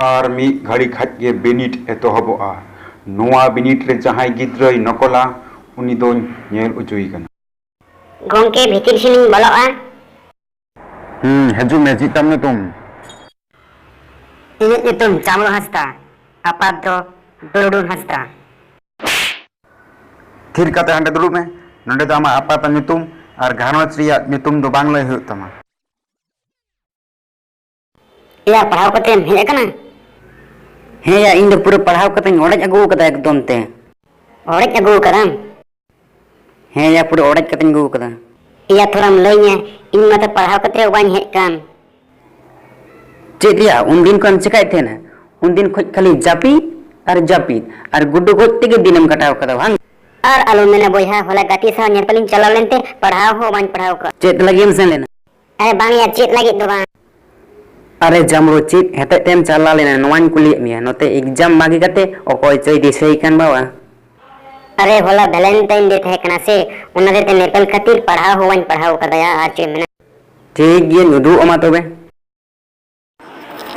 और मीद घड़ी खाज के बिनिट एतहबोआ नोआ बिनिट रे जहां गिद्रय नकला उनी दोन नेल उजुई कना गोंके भीतर सिनी बलोआ हजू में जीतम ने तुम इने तुम चामलो हंसता आपात दो दुरुडुन हंसता थिर काते हांडे दुरु में नोंडे दो आमा आपात नितुम और घानोच रिया नितुम दो बांग लय हुयुग तमा या पढ़ाव कते हेज कना हे या इन दो पूरा पढ़ाव कते ओड़े अगु कदा एकदम ते ओड़े अगु करम हे या पूरा ओड़े कते अगु कदा या थोड़ाम लइया इन मत पढ़ाव कते बाñ हेज कान चेदिया उन दिन को चिकाय थे ना उन दिन खोज खाली जापी और गुड्डू खोज तेगे दिनम कटाव कदा भांग और आलू मेना बोया होला गाती सा नेपलिन चला लेनते पढ़ाव हो बाñ पढ़ाव का चेत लगी में लेना अरे बांग या चेत लगी दो बांग अरे जामरो चेत हेते तेम चला लेना नवान कुली मिया नोते एग्जाम मागी कते ओकोय चोय दिसई कान बावा अरे होला वैलेंटाइन डे थे कना से उनदे ते नेपल खातिर पढ़ाव हो बाñ पढ़ाव कदा या आचे मेना ठीक गे नुदु अमा तबे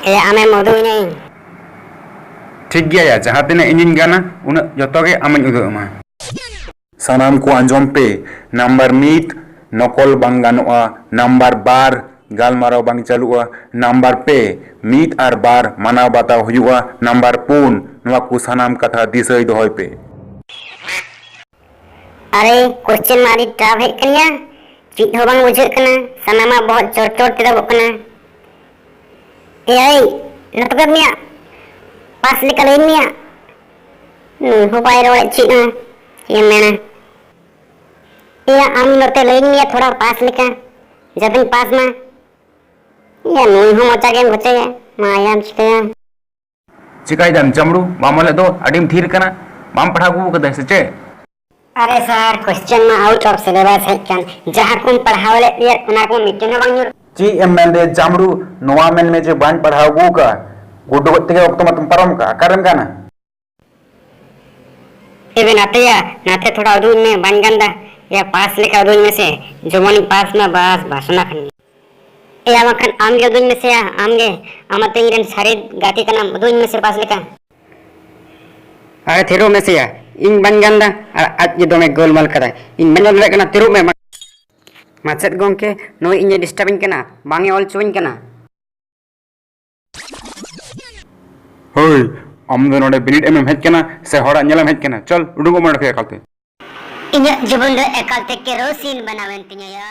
ए आमे मधु नहीं ठीक गया या जहां तेने इंजिन गाना उन जतो के आमन उदुमा सनाम को अंजम पे नंबर मीत नकल बांग गानोआ नंबर बार गालमाराव बांग चालुआ नंबर पे मीत और बार मानाव बाताव हुआ नंबर पून नवा को सनाम कथा दिसई दोहय पे अरे क्वेश्चन मारी ट्राव है कनिया चीत हो बांग बुझे कना सनामा बहुत चोट ते दब कना ए नतगब मिया पास निकल मिया हो पाए रो चीत ना ये मेना या आम नते लेन मिया थोड़ा पास लिखा जबन पास में या नुई हो मचा के बचे मायाम चिकया चिकाई दान चमड़ू मामले दो अडीम थीर कना माम पढ़ा गु कदे सचे अरे सर क्वेश्चन में आउट ऑफ सिलेबस है कन जहां को पढ़ावले ये उना को मीटिंग में बांग ची एमएलए जामड़ू नोवा मेन में जे बाñ पढ़ाव गु का गुड्डू गत्ते वक्त मत परम का कारण का ना एबे नाते थोड़ा अदुन में बाñ गंदा या पास लेकर अदुन में से जवानी पास में बस भाषण खन या मखन आमगे अदुन में से आमगे आमते इरन सारे गाती का नाम अदुन में से पास लेकर अरे थिरो में से या इन बाñ गंदा और आज ये दोमे गोलमाल कदा इन मनल रे कना तिरु में माचेत गोंके नो इने डिस्टर्बिंग कना बांगे ऑल चोइन कना होय आम दो नोडे बिनिट एम हेज कना से होड़ा नेलम हेज कना चल उडुगो मन रखे कालते इन जीवन रे एकालते के रोसिन बनावेन तिया या